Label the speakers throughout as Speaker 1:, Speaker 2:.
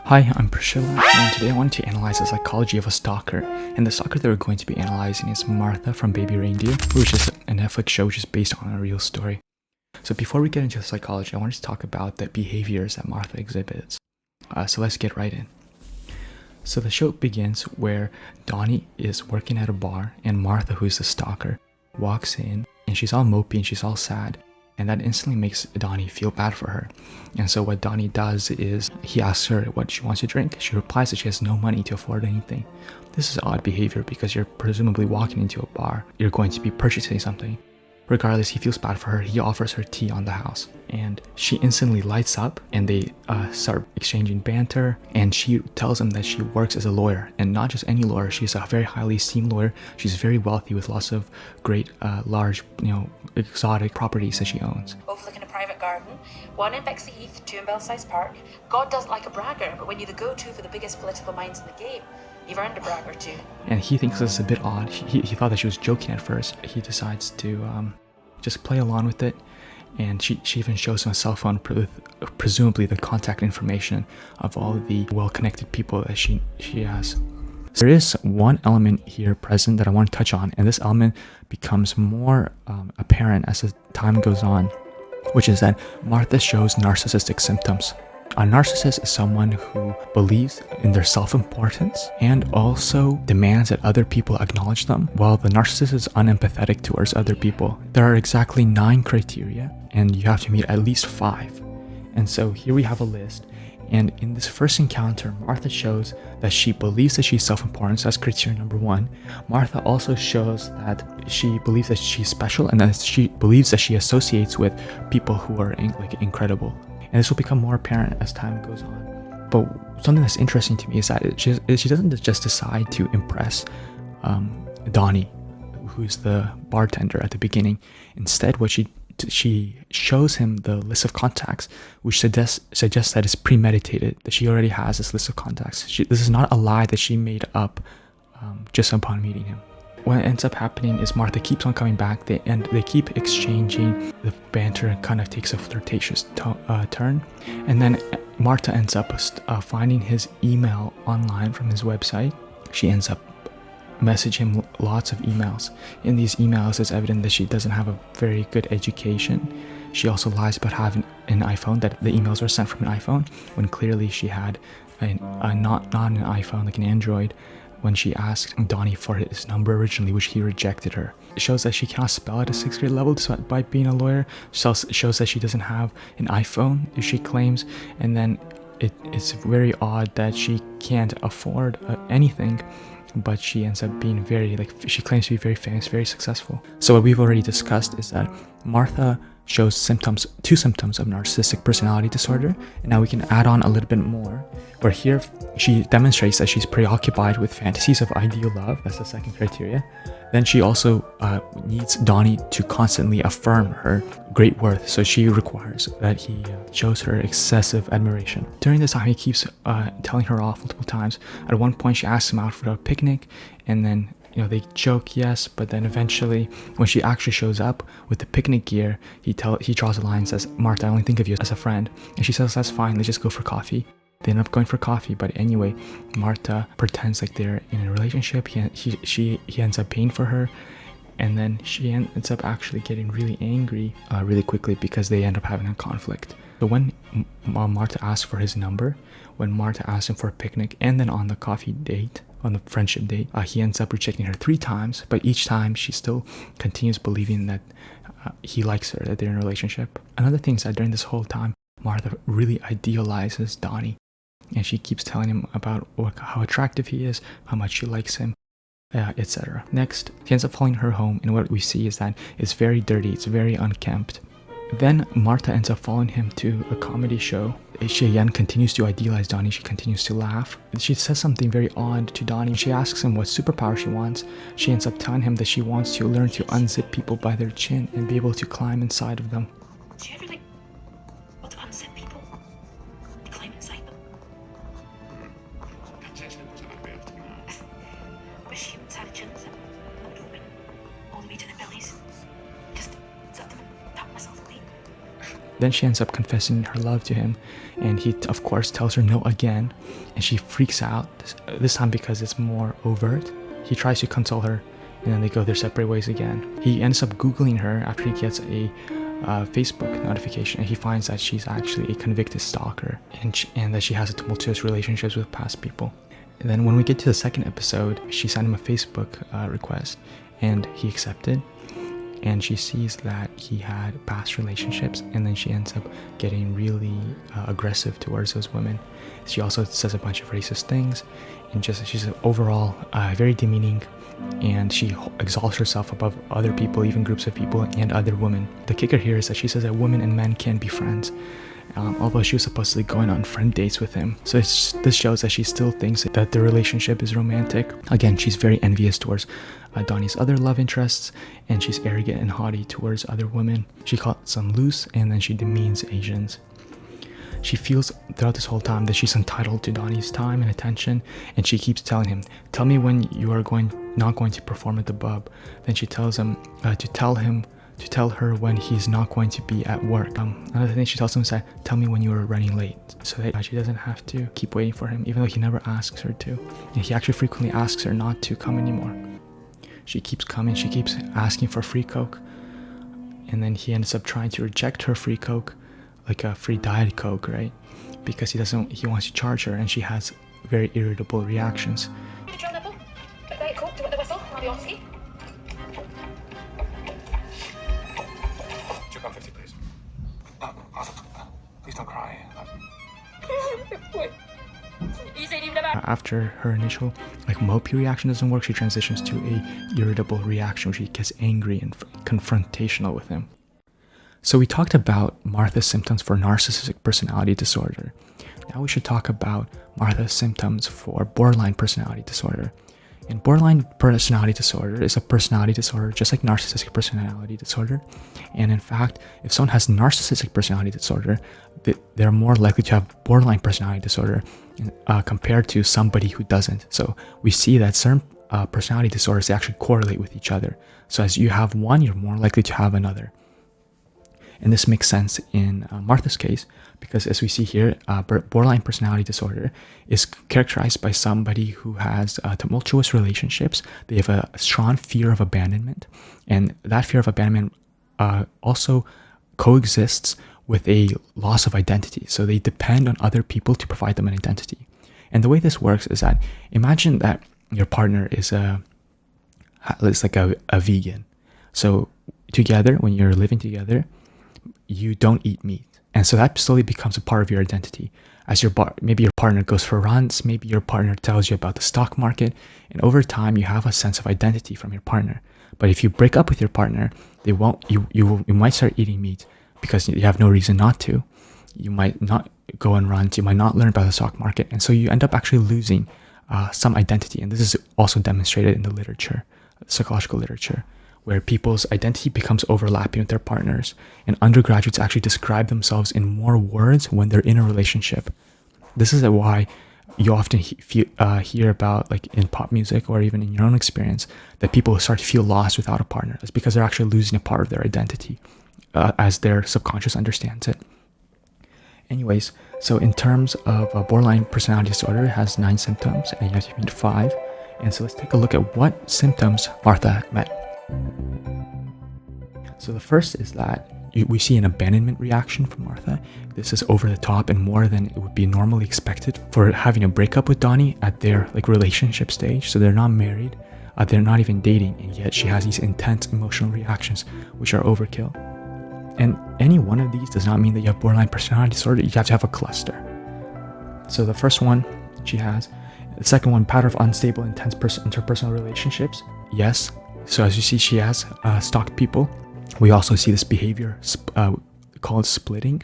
Speaker 1: Hi, I'm Priscilla, and today I want to analyze the psychology of a stalker. And the stalker that we're going to be analyzing is Martha from Baby Reindeer, which is a Netflix show which is based on a real story. So before we get into the psychology, I wanted to talk about the behaviors that Martha exhibits. So let's get right in. So the show begins where Donny is working at a bar, and Martha, who is the stalker, walks in, and she's all mopey and she's all sad. And that instantly makes Donny feel bad for her. And so what Donny does is he asks her what she wants to drink. She replies that she has no money to afford anything. This is odd behavior because you're presumably walking into a bar. You're going to be purchasing something. Regardless, he feels bad for her. He offers her tea on the house. And she instantly lights up and they start exchanging banter. And she tells him that she works as a lawyer. And not just any lawyer. She's a very highly esteemed lawyer. She's very wealthy with lots of great, large, exotic properties that she owns.
Speaker 2: Overlooking a private garden, one in Bexley Heath, two in Belsize Park. God doesn't like a bragger, but when you're the go-to for the biggest political minds in the game, you've earned a brag or two.
Speaker 1: And he thinks this is a bit odd. He thought that she was joking at first. He decides to just play along with it. And she even shows him a cell phone with presumably the contact information of all of the well-connected people that she has. There is one element here present that I want to touch on, and this element becomes more apparent as the time goes on, which is that Martha shows narcissistic symptoms. A narcissist is someone who believes in their self-importance and also demands that other people acknowledge them, while the narcissist is unempathetic towards other people. There are exactly 9 criteria, and you have to meet at least 5. And so here we have a list. And in this first encounter, Martha shows that she believes that she's self-important. So that's criteria number 1. Martha also shows that she believes that she's special and that she believes that she associates with people who are incredible. And this will become more apparent as time goes on. But something that's interesting to me is that she doesn't just decide to impress Donny, who's the bartender at the beginning. Instead, what she shows him the list of contacts, which suggests that it's premeditated, that she already has this list of contacts. This is not a lie that she made up just upon meeting him. What ends up happening is Martha keeps on coming back, and they keep exchanging. The banter kind of takes a flirtatious turn, and then Martha ends up finding his email online from his website. She ends up messaging him lots of emails. In these emails, it's evident that she doesn't have a very good education. She also lies about having an iPhone, that the emails were sent from an iPhone, when clearly she had not an iPhone, like an Android, when she asked Donny for his number originally, which he rejected her. It shows that she cannot spell at a 6th grade level despite being a lawyer. It shows that she doesn't have an iPhone, she claims, and then it's very odd that she can't afford anything, but she ends up being she claims to be very famous, very successful. So what we've already discussed is that Martha shows two symptoms of narcissistic personality disorder, and now we can add on a little bit more, where here she demonstrates that she's preoccupied with fantasies of ideal love. That's the second criteria. Then she also needs Donny to constantly affirm her great worth, so she requires that he shows her excessive admiration. During this time, he keeps telling her off multiple times. At one point, she asks him out for a picnic, and then they joke, yes, but then eventually, when she actually shows up with the picnic gear, he draws a line and says, "Martha, I only think of you as a friend." And she says, "That's fine, let's just go for coffee." They end up going for coffee, but anyway, Martha pretends like they're in a relationship. He ends up paying for her, and then she ends up actually getting really angry really quickly because they end up having a conflict. So when Martha asks for his number, when Martha asks him for a picnic, and then on the coffee date, on the friendship date, he ends up rejecting her 3 times, but each time she still continues believing that he likes her, that they're in a relationship. Another thing is that during this whole time, Martha really idealizes Donny, and she keeps telling him about how attractive he is, how much she likes him, etc. Next, he ends up following her home, and what we see is that it's very dirty, it's very unkempt. Then Martha ends up following him to a comedy show. She again continues to idealize Donny. She continues to laugh. She says something very odd to Donny. She asks him what superpower she wants. She ends up telling him that she wants to learn to unzip people by their chin and be able to climb inside of them.
Speaker 2: Do you ever want to unzip people? To climb inside them? Wish humans had a chin zip. That would open all the way to their bellies. Just zip them and tap myself clean.
Speaker 1: Then she ends up confessing her love to him, and he of course tells her no again, and she freaks out, this time because it's more overt. He tries to console her, and then they go their separate ways again. He ends up Googling her after he gets a Facebook notification, and he finds that she's actually a convicted stalker, and that she has a tumultuous relationships with past people. And then when we get to the second episode, she sent him a Facebook request, and he accepted. And she sees that he had past relationships, and then she ends up getting really aggressive towards those women. She also says a bunch of racist things, and she's overall very demeaning, and she exalts herself above other people, even groups of people and other women. The kicker here is that she says that women and men can be friends, although she was supposedly going on friend dates with him. So this shows that she still thinks that the relationship is romantic. Again, she's very envious towards Donny's other love interests, and she's arrogant and haughty towards other women. She calls them loose, and then she demeans Asians. She feels throughout this whole time that she's entitled to Donny's time and attention, and she keeps telling him, tell me when you are not going to perform at the pub. Then she tells him to tell her when he's not going to be at work. Another thing she tells him is that, tell me when you are running late, so that she doesn't have to keep waiting for him, even though he never asks her to. And he actually frequently asks her not to come anymore. She keeps coming, she keeps asking for free Coke, and then he ends up trying to reject her free Coke, like a free Diet Coke, right? Because he wants to charge her, and she has very irritable reactions.
Speaker 2: Diet Coke, do you want the whistle? I'll be off ski.
Speaker 3: 2.50, please. Arthur, please don't cry.
Speaker 1: After her initial mopey reaction doesn't work, she transitions to a irritable reaction where she gets angry and confrontational with him. So we talked about Martha's symptoms for narcissistic personality disorder. Now we should talk about Martha's symptoms for borderline personality disorder. And borderline personality disorder is a personality disorder just like narcissistic personality disorder. And in fact, if someone has narcissistic personality disorder, they're more likely to have borderline personality disorder compared to somebody who doesn't. So we see that certain personality disorders actually correlate with each other. So as you have one, you're more likely to have another. And this makes sense in Martha's case, because as we see here, borderline personality disorder is characterized by somebody who has tumultuous relationships. They have a strong fear of abandonment, and that fear of abandonment also coexists with a loss of identity. So they depend on other people to provide them an identity. And the way this works is that, imagine that your partner is like a vegan. So together, when you're living together, you don't eat meat, and so that slowly becomes a part of your identity. As maybe your partner goes for runs, maybe your partner tells you about the stock market, and over time you have a sense of identity from your partner. But if you break up with your partner, you might start eating meat because you have no reason not to. You might not go on runs, you might not learn about the stock market, and so you end up actually losing some identity. And this is also demonstrated in the literature, psychological literature, where people's identity becomes overlapping with their partners, and undergraduates actually describe themselves in more words when they're in a relationship. This is why you often hear about, like in pop music or even in your own experience, that people start to feel lost without a partner. It's because they're actually losing a part of their identity as their subconscious understands it. Anyways, so in terms of borderline personality disorder, it has 9 symptoms, and you have to meet 5. And so let's take a look at what symptoms Martha met. So the first is that we see an abandonment reaction from Martha. This is over the top and more than it would be normally expected for having a breakup with Donny at their relationship stage. So they're not married, they're not even dating, and yet she has these intense emotional reactions, which are overkill. And any one of these does not mean that you have borderline personality disorder. You have to have a cluster. So the first one she has. The second one, pattern of unstable, intense interpersonal relationships. Yes. So as you see, she has stalked people. We also see this behavior called splitting,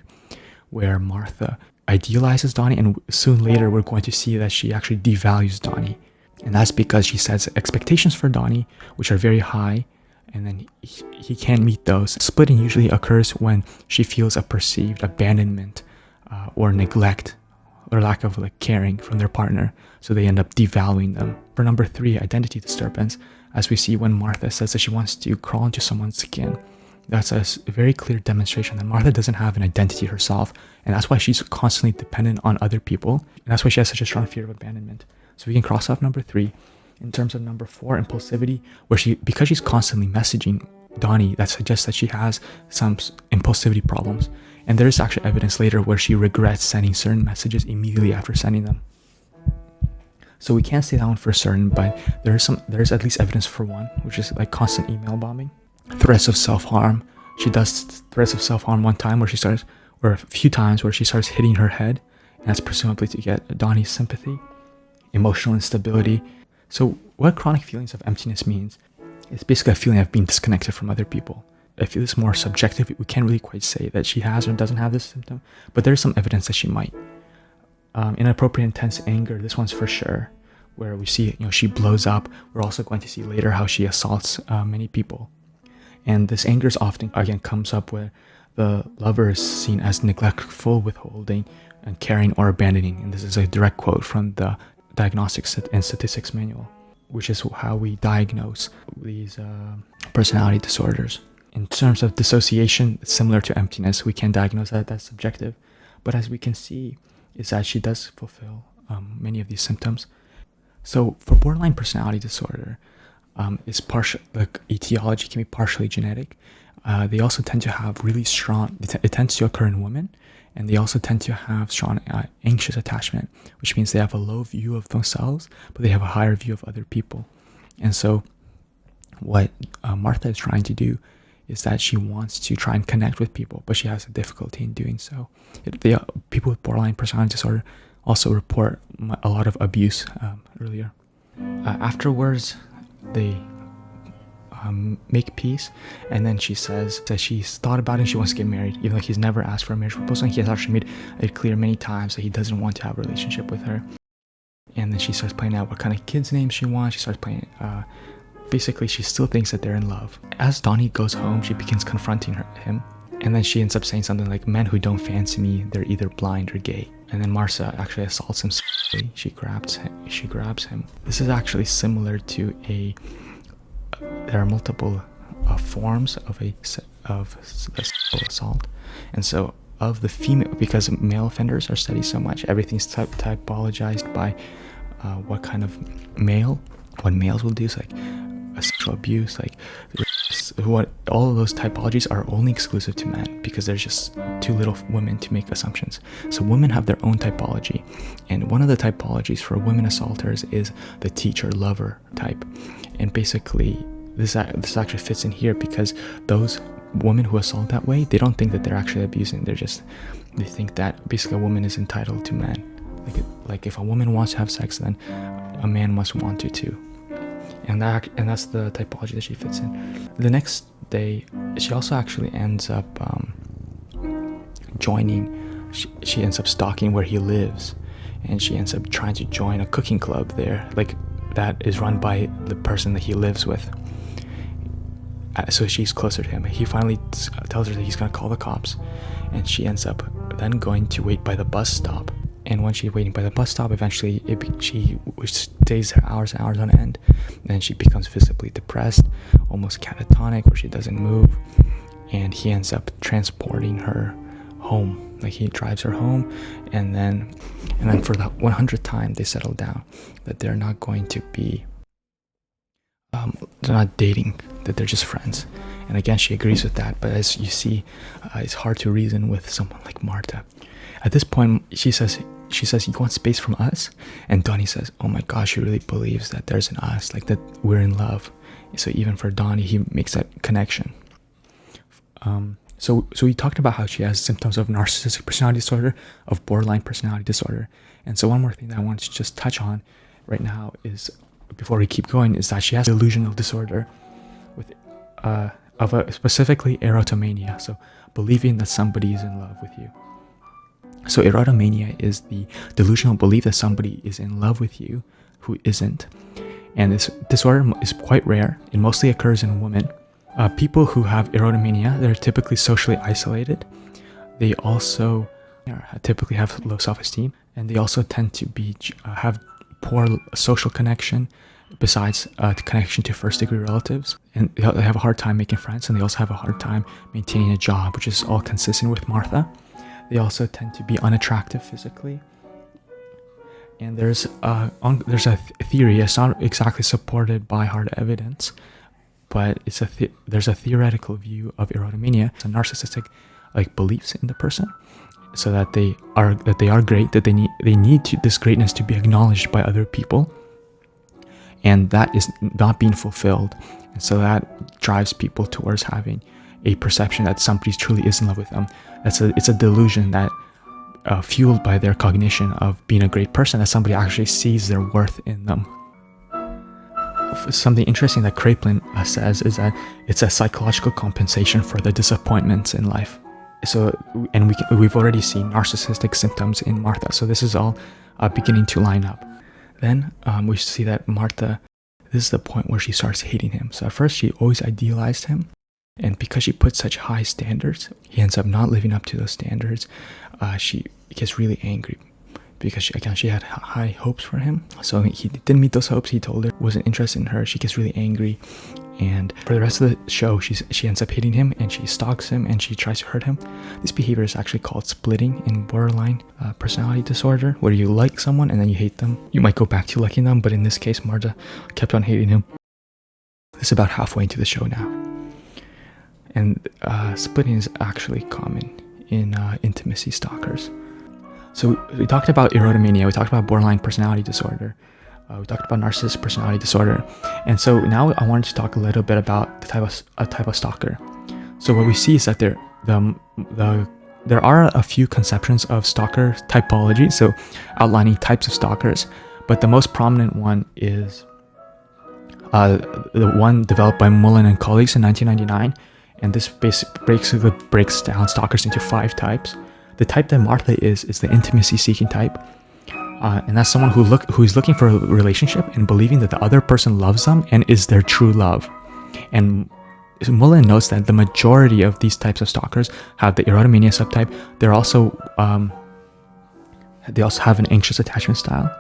Speaker 1: where Martha idealizes Donny, and soon later we're going to see that she actually devalues Donny. And that's because she sets expectations for Donny, which are very high, and then he can't meet those. Splitting usually occurs when she feels a perceived abandonment or neglect or lack of caring from their partner, so they end up devaluing them. For number 3, identity disturbance, as we see when Martha says that she wants to crawl into someone's skin. That's a very clear demonstration that Martha doesn't have an identity herself, and that's why she's constantly dependent on other people, and that's why she has such a strong fear of abandonment. So we can cross off number 3. In terms of number 4, impulsivity, because she's constantly messaging Donny, that suggests that she has some impulsivity problems, and there is actually evidence later where she regrets sending certain messages immediately after sending them. So we can't say that one for certain, but there's at least evidence for one, which is like constant email bombing. Threats of self-harm. She does threats of self-harm one time or a few times where she starts hitting her head, and that's presumably to get Donny's sympathy. Emotional instability. So what chronic feelings of emptiness means, it's basically a feeling of being disconnected from other people. I feel it's more subjective. We can't really quite say that she has or doesn't have this symptom, but there's some evidence that she might. Inappropriate intense anger, this one's for sure, where we see, she blows up. We're also going to see later how she assaults many people. And this anger is often, again, comes up where the lover is seen as neglectful, withholding, and caring or abandoning. And this is a direct quote from the Diagnostics and Statistics Manual, which is how we diagnose these personality disorders. In terms of dissociation, it's similar to emptiness. We can diagnose that that's subjective. But as we can see, is that she does fulfill many of these symptoms. So for borderline personality disorder, it's partial, like etiology can be partially genetic. They also tend to have really strong, it tends to occur in women, and they also tend to have strong anxious attachment, which means they have a low view of themselves, but they have a higher view of other people. And so what Martha is trying to do is that she wants to try and connect with people, but she has a difficulty in doing so. People with borderline personality disorder also report a lot of abuse earlier. Afterwards, they make peace, and then she says that she's thought about it and she wants to get married, even though he's never asked for a marriage proposal, and he has actually made it clear many times that he doesn't want to have a relationship with her. And then she starts playing out what kind of kids' names she wants. She starts playing, basically she still thinks that they're in love. As Donny goes home, she begins confronting him, and then she ends up saying something like, "Men who don't fancy me, they're either blind or gay." And then Martha actually assaults him. She grabs him. This is actually similar to there are multiple forms of sexual assault, and so of the female, because male offenders are studied so much, everything's typologized by what males will do. So like sexual abuse, like what all of those typologies are only exclusive to men, because there's just too little women to make assumptions. So women have their own typology, and one of the typologies for women assaulters is the teacher lover type. And basically this actually fits in here, because those women who assault that way, they don't think that they're actually abusing. They think that basically a woman is entitled to men. Like if a woman wants to have sex, then a man must want to too. And that's the typology that she fits in. The next day, she also actually ends up joining. She ends up stalking where he lives, and she ends up trying to join a cooking club there, like that is run by the person that he lives with. So she's closer to him. He finally tells her that he's going to call the cops, and she ends up then going to wait by the bus stop. And when she's waiting by the bus stop, eventually she stays there hours and hours on end. Then she becomes visibly depressed, almost catatonic, where she doesn't move. And he ends up transporting her home. Like he drives her home, and then for the 100th time, they settle down that they're not going to be, they're not dating, that they're just friends. And again, she agrees with that. But as you see, it's hard to reason with someone like Martha. At this point, she says, "You want space from us?" And Donny says, "Oh my gosh, she really believes that there's an us, like that we're in love." So even for Donny, he makes that connection. So we talked about how she has symptoms of narcissistic personality disorder, of borderline personality disorder. And so one more thing that I want to just touch on right now is, before we keep going, is that she has delusional disorder with specifically erotomania, so believing that somebody is in love with you. So erotomania is the delusional belief that somebody is in love with you who isn't. And this disorder is quite rare. It mostly occurs in women. People who have erotomania, they're typically socially isolated. They also typically have low self-esteem, and they also tend to have poor social connection, besides the connection to first-degree relatives. And they have a hard time making friends, and they also have a hard time maintaining a job, which is all consistent with Martha. They also tend to be unattractive physically. And there's a theory. It's not exactly supported by hard evidence, but there's a theoretical view of erotomania. It's a narcissistic beliefs in the person, so that they are great, that they need this greatness to be acknowledged by other people, and that is not being fulfilled, and so that drives people towards having a perception that somebody truly is in love with them. It's a delusion that fueled by their cognition of being a great person, that somebody actually sees their worth in them. Something interesting that Kraepelin says is that it's a psychological compensation for the disappointments in life. So, and we've already seen narcissistic symptoms in Martha, so this is all beginning to line up. Then we see that Martha, this is the point where she starts hating him. So at first she always idealized him, and because she put such high standards, he ends up not living up to those standards. She gets really angry because she had high hopes for him. So he didn't meet those hopes. He told her wasn't interested in her. She gets really angry, and for the rest of the show she ends up hating him, and she stalks him, and she tries to hurt him. This behavior is actually called splitting in borderline personality disorder, where you like someone and then you hate them. You might go back to liking them, but in this case Martha kept on hating him. This is about halfway into the show now, and splitting is actually common in intimacy stalkers. So we talked about erotomania, we talked about borderline personality disorder, we talked about narcissistic personality disorder, and so now I wanted to talk a little bit about the type of stalker. So what we see is that there are a few conceptions of stalker typology, so outlining types of stalkers, but the most prominent one is the one developed by Mullen and colleagues in 1999, and this basically breaks down stalkers into 5 types. The type that Martha is the intimacy-seeking type, and that's someone who is looking for a relationship and believing that the other person loves them and is their true love. And Mullen notes that the majority of these types of stalkers have the erotomania subtype. They also have an anxious attachment style.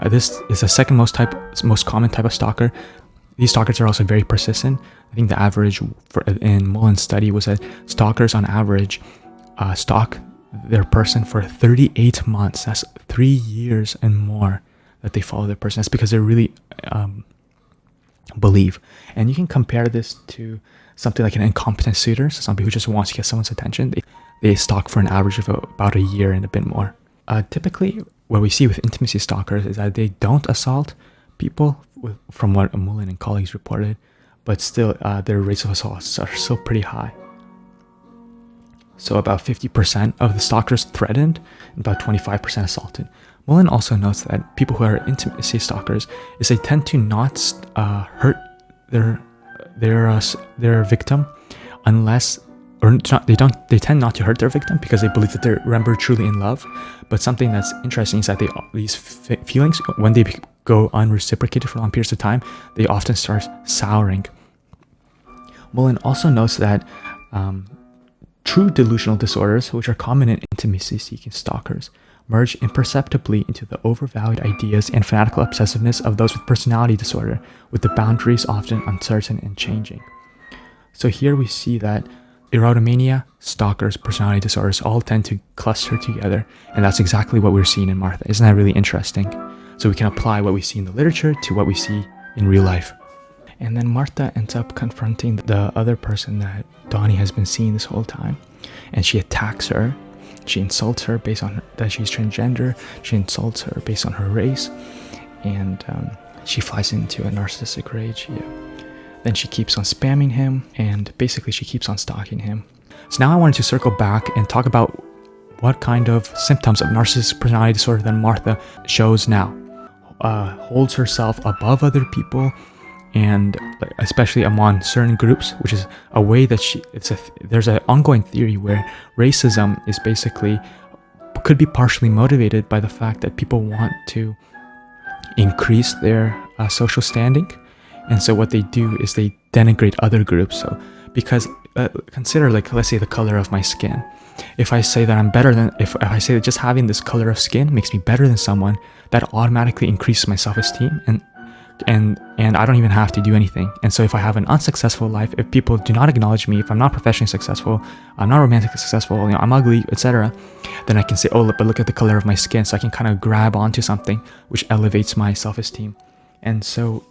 Speaker 1: This is the second most common type of stalker. These stalkers are also very persistent. I think the average in Mullen's study was that stalkers on average stalk their person for 38 months. That's 3 years and more that they follow their person. That's because they really believe. And you can compare this to something like an incompetent suitor, so somebody who just wants to get someone's attention. They stalk for an average of about a year and a bit more. Typically, what we see with intimacy stalkers is that they don't assault people, from what Mullen and colleagues reported, but still their rates of assaults are still pretty high. So about 50% of the stalkers threatened, and about 25% assaulted. Mullen also notes that people who are intimacy stalkers is they tend to not hurt their victim unless, or not, they tend not to hurt their victim because they believe that they're truly in love. But something that's interesting is that these feelings, when they go unreciprocated for long periods of time, they often start souring. Mullen also notes that true delusional disorders, which are common in intimacy-seeking stalkers, merge imperceptibly into the overvalued ideas and fanatical obsessiveness of those with personality disorder, with the boundaries often uncertain and changing. So here we see that erotomania, stalkers, personality disorders all tend to cluster together, and that's exactly what we're seeing in Martha. Isn't that really interesting? So we can apply what we see in the literature to what we see in real life. And then Martha ends up confronting the other person that Donny has been seeing this whole time, and she attacks her. She insults her based on that she's transgender. She insults her based on her race, and she flies into a narcissistic rage. Yeah. Then she keeps on spamming him, and basically she keeps on stalking him. So now I wanted to circle back and talk about what kind of symptoms of narcissistic personality disorder that Martha shows now. Holds herself above other people, and especially among certain groups, which is a way that there's an ongoing theory where racism is basically could be partially motivated by the fact that people want to increase their social standing, and so what they do is they denigrate other groups. So because consider, like, let's say the color of my skin. If I say that I'm better than, if I say that just having this color of skin makes me better than someone, that automatically increases my self-esteem, and and I don't even have to do anything. And so if I have an unsuccessful life, if people do not acknowledge me, if I'm not professionally successful, I'm not romantically successful, you know, I'm ugly, etc., then I can say, oh, but look at the color of my skin. So I can kind of grab onto something which elevates my self-esteem. And so,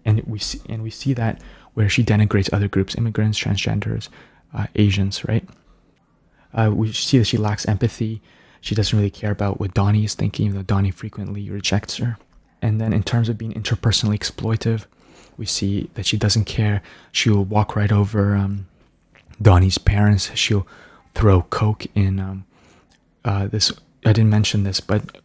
Speaker 1: and we see that where she denigrates other groups, immigrants, transgenders, Asians, right? We see that she lacks empathy. She doesn't really care about what Donny is thinking, even though Donny frequently rejects her. And then in terms of being interpersonally exploitive, we see that she doesn't care. She'll walk right over Donny's parents. She'll throw coke in this. I didn't mention this, but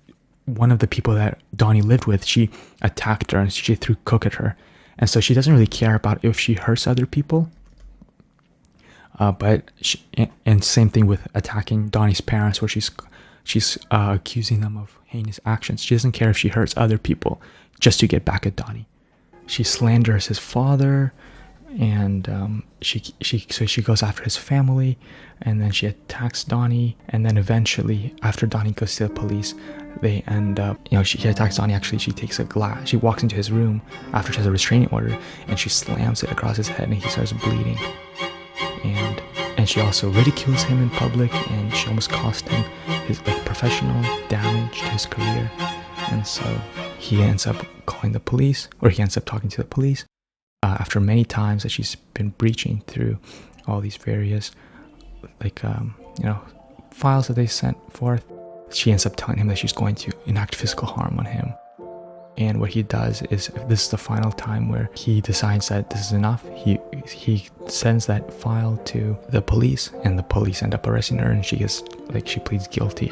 Speaker 1: one of the people that Donny lived with, she attacked her and she threw coke at her. And so she doesn't really care about if she hurts other people. And same thing with attacking Donny's parents, where she's accusing them of heinous actions. She doesn't care if she hurts other people just to get back at Donny. She slanders his father, and she goes after his family, and then she attacks Donny. And then eventually, after Donny goes to the police, they end up, she attacks Donny. Actually, she takes a glass. She walks into his room after she has a restraining order, and she slams it across his head, and he starts bleeding. And she also ridicules him in public, and she almost cost him his professional damage to his career. And so he ends up calling the police, or he ends up talking to the police after many times that she's been breaching through all these various files that they sent forth. She ends up telling him that she's going to enact physical harm on him. And what he does is, this is the final time where he decides that this is enough. He sends that file to the police, and the police end up arresting her, and she pleads guilty.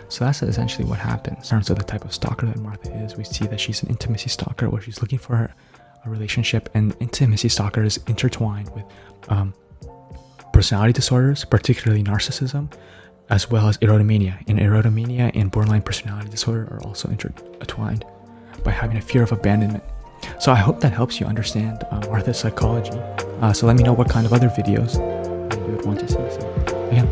Speaker 1: So that's essentially what happens. In terms of the type of stalker that Martha is, we see that she's an intimacy stalker, where she's looking for a relationship, and intimacy stalker is intertwined with personality disorders, particularly narcissism, as well as erotomania. And erotomania and borderline personality disorder are also intertwined by having a fear of abandonment. So I hope that helps you understand Martha's psychology. So let me know what kind of other videos you would want to see. So again,